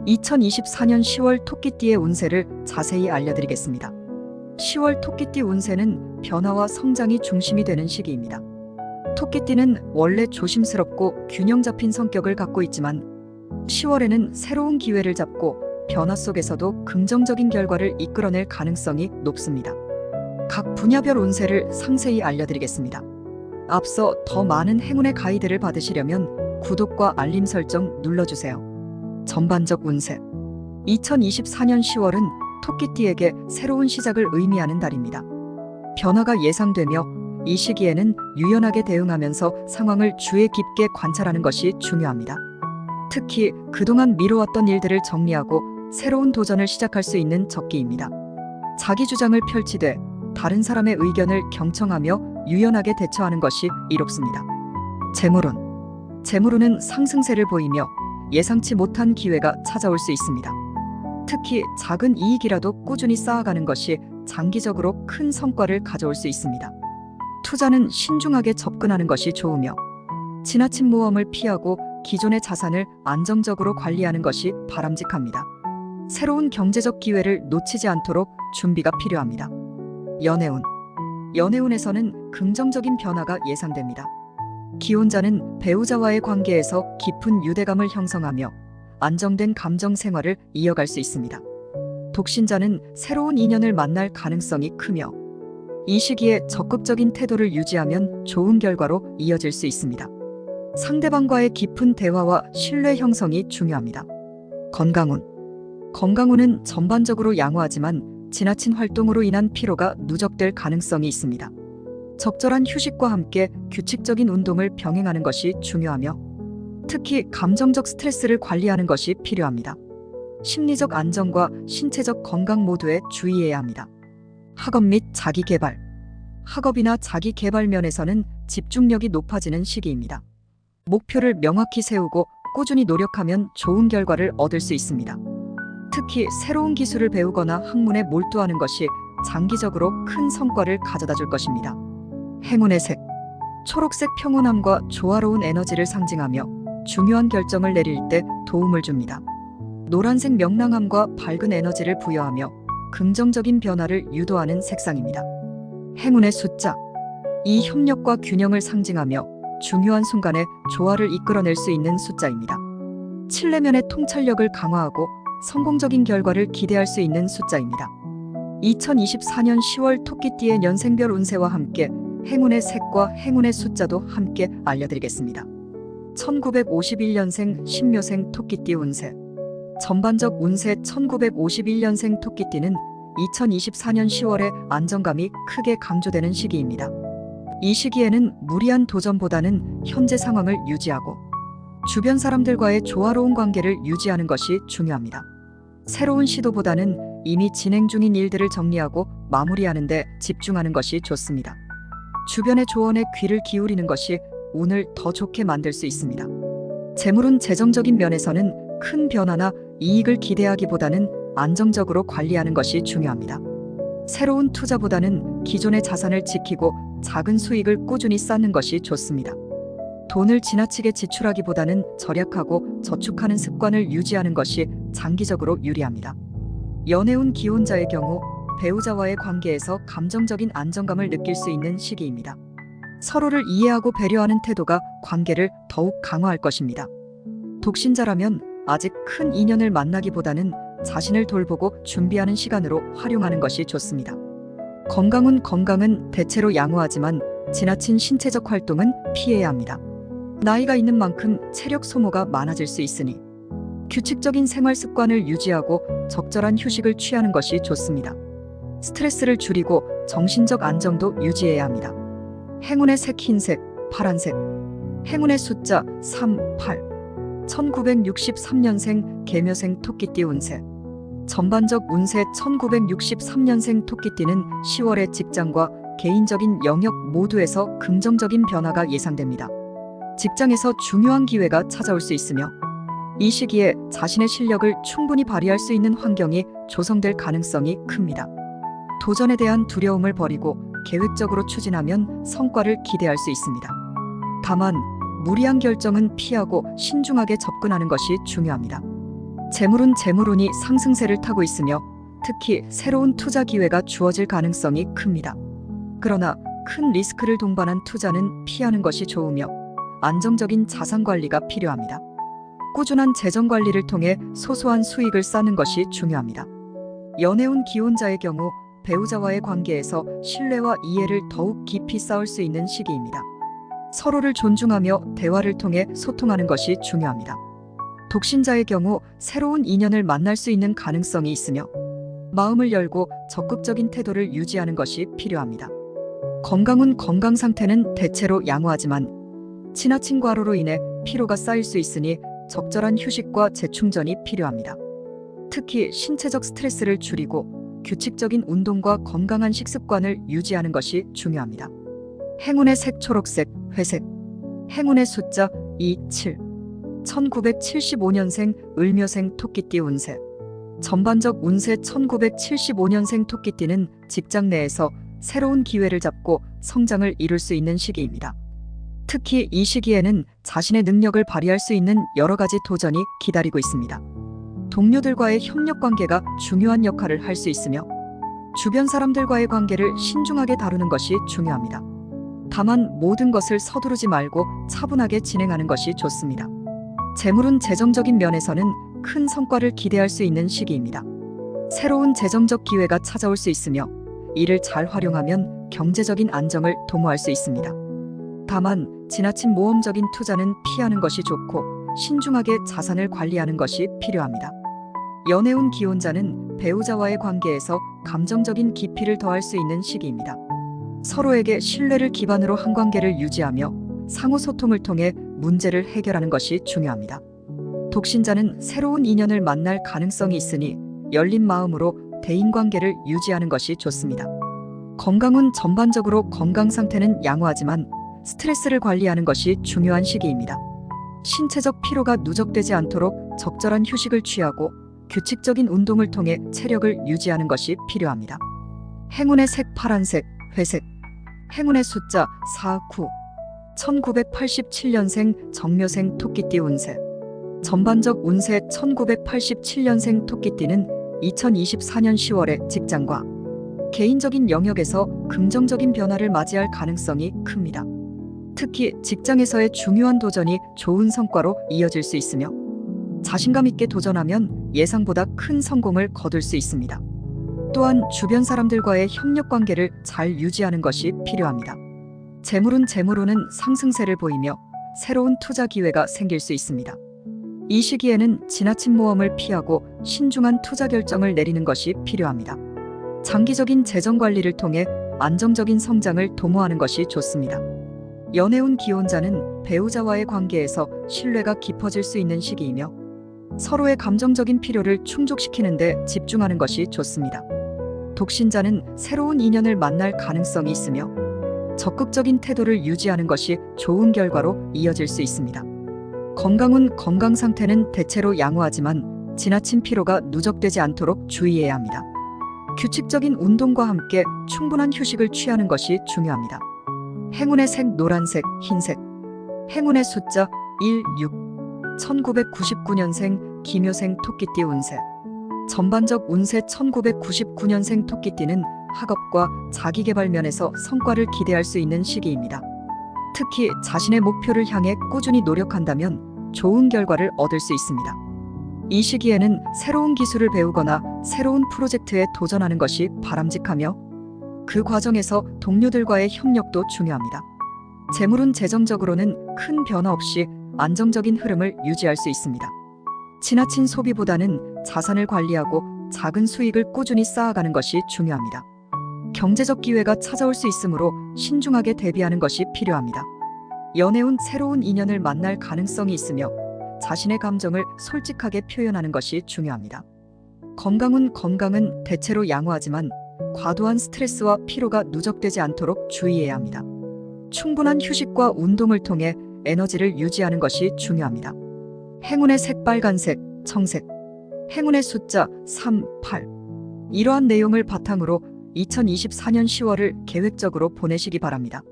2024년 10월 토끼띠의 운세를 자세히 알려드리겠습니다. 10월 토끼띠 운세는 변화와 성장이 중심이 되는 시기입니다. 토끼띠는 원래 조심스럽고 균형 잡힌 성격을 갖고 있지만 10월에는 새로운 기회를 잡고 변화 속에서도 긍정적인 결과를 이끌어낼 가능성이 높습니다. 각 분야별 운세를 상세히 알려드리겠습니다. 앞서 더 많은 행운의 가이드를 받으시려면 구독과 알림 설정 눌러주세요. 전반적 운세. 2024년 10월은 토끼띠에게 새로운 시작을 의미하는 달입니다. 변화가 예상되며 이 시기에는 유연하게 대응하면서 상황을 주의 깊게 관찰하는 것이 중요합니다. 특히 그동안 미뤄왔던 일들을 정리하고 새로운 도전을 시작할 수 있는 적기입니다. 자기 주장을 펼치되 다른 사람의 의견을 경청하며 유연하게 대처하는 것이 이롭습니다. 재물운은 상승세를 보이며 예상치 못한 기회가 찾아올 수 있습니다. 특히 작은 이익이라도 꾸준히 쌓아가는 것이 장기적으로 큰 성과를 가져올 수 있습니다. 투자는 신중하게 접근하는 것이 좋으며 지나친 모험을 피하고 기존의 자산을 안정적으로 관리하는 것이 바람직합니다. 새로운 경제적 기회를 놓치지 않도록 준비가 필요합니다. 연애운에서는 긍정적인 변화가 예상됩니다. 기혼자는 배우자와의 관계에서 깊은 유대감을 형성하며 안정된 감정 생활을 이어갈 수 있습니다. 독신자는 새로운 인연을 만날 가능성이 크며 이 시기에 적극적인 태도를 유지하면 좋은 결과로 이어질 수 있습니다. 상대방과의 깊은 대화와 신뢰 형성이 중요합니다. 건강운은 전반적으로 양호하지만 지나친 활동으로 인한 피로가 누적될 가능성이 있습니다. 적절한 휴식과 함께 규칙적인 운동을 병행하는 것이 중요하며 특히 감정적 스트레스를 관리하는 것이 필요합니다. 심리적 안정과 신체적 건강 모두에 주의해야 합니다. 학업이나 자기 개발 면에서는 집중력이 높아지는 시기입니다. 목표를 명확히 세우고 꾸준히 노력하면 좋은 결과를 얻을 수 있습니다. 특히 새로운 기술을 배우거나 학문에 몰두하는 것이 장기적으로 큰 성과를 가져다 줄 것입니다. 행운의 색. 초록색 평온함과 조화로운 에너지를 상징하며 중요한 결정을 내릴 때 도움을 줍니다. 노란색 명랑함과 밝은 에너지를 부여하며 긍정적인 변화를 유도하는 색상입니다. 행운의 숫자. 이 협력과 균형을 상징하며 중요한 순간에 조화를 이끌어낼 수 있는 숫자입니다. 칠레면의 통찰력을 강화하고 성공적인 결과를 기대할 수 있는 숫자입니다. 2024년 10월 토끼띠의 년생별 운세와 함께 행운의 색과 행운의 숫자도 함께 알려드리겠습니다. 1951년생 신묘생 토끼띠 운세. 전반적 운세. 1951년생 토끼띠는 2024년 10월에 안정감이 크게 강조되는 시기입니다. 이 시기에는 무리한 도전보다는 현재 상황을 유지하고 주변 사람들과의 조화로운 관계를 유지하는 것이 중요합니다. 새로운 시도보다는 이미 진행 중인 일들을 정리하고 마무리하는 데 집중하는 것이 좋습니다. 주변의 조언에 귀를 기울이는 것이 운을 더 좋게 만들 수 있습니다. 재물운. 재정적인 면에서는 큰 변화나 이익을 기대하기보다는 안정적으로 관리하는 것이 중요합니다. 새로운 투자보다는 기존의 자산을 지키고 작은 수익을 꾸준히 쌓는 것이 좋습니다. 돈을 지나치게 지출하기보다는 절약하고 저축하는 습관을 유지하는 것이 장기적으로 유리합니다. 연애운. 기혼자의 경우 배우자와의 관계에서 감정적인 안정감을 느낄 수 있는 시기입니다. 서로를 이해하고 배려하는 태도가 관계를 더욱 강화할 것입니다. 독신자라면 아직 큰 인연을 만나기보다는 자신을 돌보고 준비하는 시간으로 활용하는 것이 좋습니다. 건강은 대체로 양호하지만 지나친 신체적 활동은 피해야 합니다. 나이가 있는 만큼 체력 소모가 많아질 수 있으니 규칙적인 생활 습관을 유지하고 적절한 휴식을 취하는 것이 좋습니다. 스트레스를 줄이고 정신적 안정도 유지해야 합니다. 행운의 색. 흰색, 파란색. 행운의 숫자 3, 8. 1963년생 개묘생 토끼띠 운세. 전반적 운세. 1963년생 토끼띠는 10월에 직장과 개인적인 영역 모두에서 긍정적인 변화가 예상됩니다. 직장에서 중요한 기회가 찾아올 수 있으며 이 시기에 자신의 실력을 충분히 발휘할 수 있는 환경이 조성될 가능성이 큽니다. 도전에 대한 두려움을 버리고 계획적으로 추진하면 성과를 기대할 수 있습니다. 다만 무리한 결정은 피하고 신중하게 접근하는 것이 중요합니다. 재물은 재물운이 상승세를 타고 있으며 특히 새로운 투자 기회가 주어질 가능성이 큽니다. 그러나 큰 리스크를 동반한 투자는 피하는 것이 좋으며 안정적인 자산 관리가 필요합니다. 꾸준한 재정 관리를 통해 소소한 수익을 쌓는 것이 중요합니다. 연애운 기혼자의 경우 배우자와의 관계에서 신뢰와 이해를 더욱 깊이 쌓을 수 있는 시기입니다. 서로를 존중하며 대화를 통해 소통하는 것이 중요합니다. 독신자의 경우 새로운 인연을 만날 수 있는 가능성이 있으며 마음을 열고 적극적인 태도를 유지하는 것이 필요합니다. 건강운 건강 상태는 대체로 양호하지만 지나친 과로로 인해 피로가 쌓일 수 있으니 적절한 휴식과 재충전이 필요합니다. 특히 신체적 스트레스를 줄이고 규칙적인 운동과 건강한 식습관을 유지하는 것이 중요합니다. 행운의 색 초록색, 회색. 행운의 숫자 2, 7. 1975년생 을묘생 토끼띠 운세. 전반적 운세. 1975년생 토끼띠는 직장 내에서 새로운 기회를 잡고 성장을 이룰 수 있는 시기입니다. 특히 이 시기에는 자신의 능력을 발휘할 수 있는 여러 가지 도전이 기다리고 있습니다. 동료들과의 협력 관계가 중요한 역할을 할 수 있으며 주변 사람들과의 관계를 신중하게 다루는 것이 중요합니다. 다만 모든 것을 서두르지 말고 차분하게 진행하는 것이 좋습니다. 재물운 재정적인 면에서는 큰 성과를 기대할 수 있는 시기입니다. 새로운 재정적 기회가 찾아올 수 있으며 이를 잘 활용하면 경제적인 안정을 도모할 수 있습니다. 다만 지나친 모험적인 투자는 피하는 것이 좋고 신중하게 자산을 관리하는 것이 필요합니다. 연애운 기혼자는 배우자와의 관계에서 감정적인 깊이를 더할 수 있는 시기입니다. 서로에게 신뢰를 기반으로 한 관계를 유지하며 상호 소통을 통해 문제를 해결하는 것이 중요합니다. 독신자는 새로운 인연을 만날 가능성이 있으니 열린 마음으로 대인관계를 유지하는 것이 좋습니다. 건강은 전반적으로 건강 상태는 양호하지만 스트레스를 관리하는 것이 중요한 시기입니다. 신체적 피로가 누적되지 않도록 적절한 휴식을 취하고 규칙적인 운동을 통해 체력을 유지하는 것이 필요합니다. 행운의 색 파란색, 회색. 행운의 숫자 4, 9. 1987년생 정묘생 토끼띠 운세. 전반적 운세. 1987년생 토끼띠는 2024년 10월에 직장과 개인적인 영역에서 긍정적인 변화를 맞이할 가능성이 큽니다. 특히 직장에서의 중요한 도전이 좋은 성과로 이어질 수 있으며 자신감 있게 도전하면 예상보다 큰 성공을 거둘 수 있습니다. 또한 주변 사람들과의 협력 관계를 잘 유지하는 것이 필요합니다. 재물은 상승세를 보이며 새로운 투자 기회가 생길 수 있습니다. 이 시기에는 지나친 모험을 피하고 신중한 투자 결정을 내리는 것이 필요합니다. 장기적인 재정 관리를 통해 안정적인 성장을 도모하는 것이 좋습니다. 연애운 기혼자는 배우자와의 관계에서 신뢰가 깊어질 수 있는 시기이며 서로의 감정적인 필요를 충족시키는 데 집중하는 것이 좋습니다. 독신자는 새로운 인연을 만날 가능성이 있으며 적극적인 태도를 유지하는 것이 좋은 결과로 이어질 수 있습니다. 건강은 건강 상태는 대체로 양호하지만 지나친 피로가 누적되지 않도록 주의해야 합니다. 규칙적인 운동과 함께 충분한 휴식을 취하는 것이 중요합니다. 행운의 색 노란색, 흰색. 행운의 숫자 1, 6. 1999년생 기묘생 토끼띠 운세. 전반적 운세. 1999년생 토끼띠는 학업과 자기개발 면에서 성과를 기대할 수 있는 시기입니다. 특히 자신의 목표를 향해 꾸준히 노력한다면 좋은 결과를 얻을 수 있습니다. 이 시기에는 새로운 기술을 배우거나 새로운 프로젝트에 도전하는 것이 바람직하며 그 과정에서 동료들과의 협력도 중요합니다. 재물은 재정적으로는 큰 변화 없이 안정적인 흐름을 유지할 수 있습니다. 지나친 소비보다는 자산을 관리하고 작은 수익을 꾸준히 쌓아가는 것이 중요합니다. 경제적 기회가 찾아올 수 있으므로 신중하게 대비하는 것이 필요합니다. 연애운 새로운 인연을 만날 가능성이 있으며 자신의 감정을 솔직하게 표현하는 것이 중요합니다. 건강은 대체로 양호하지만 과도한 스트레스와 피로가 누적되지 않도록 주의해야 합니다. 충분한 휴식과 운동을 통해 에너지를 유지하는 것이 중요합니다. 행운의 색 빨간색, 청색. 행운의 숫자 3, 8. 이러한 내용을 바탕으로 2024년 10월을 계획적으로 보내시기 바랍니다.